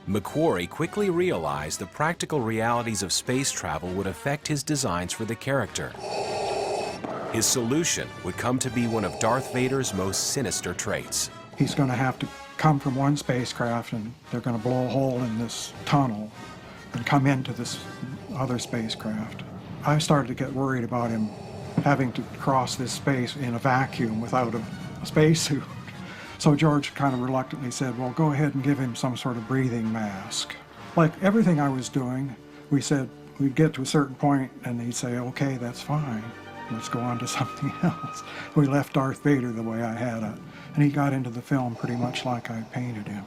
McQuarrie quickly realized the practical realities of space travel would affect his designs for the character. His solution would come to be one of Darth Vader's most sinister traits. He's going to have to come from one spacecraft, and they're going to blow a hole in this tunnel and come into this other spacecraft. I started to get worried about him having to cross this space in a vacuum without a spacesuit. So George kind of reluctantly said, well, go ahead and give him some sort of breathing mask. Like everything I was doing, we said we'd get to a certain point and he'd say, okay, that's fine. Let's go on to something else. We left Darth Vader the way I had it, and he got into the film pretty much like I painted him.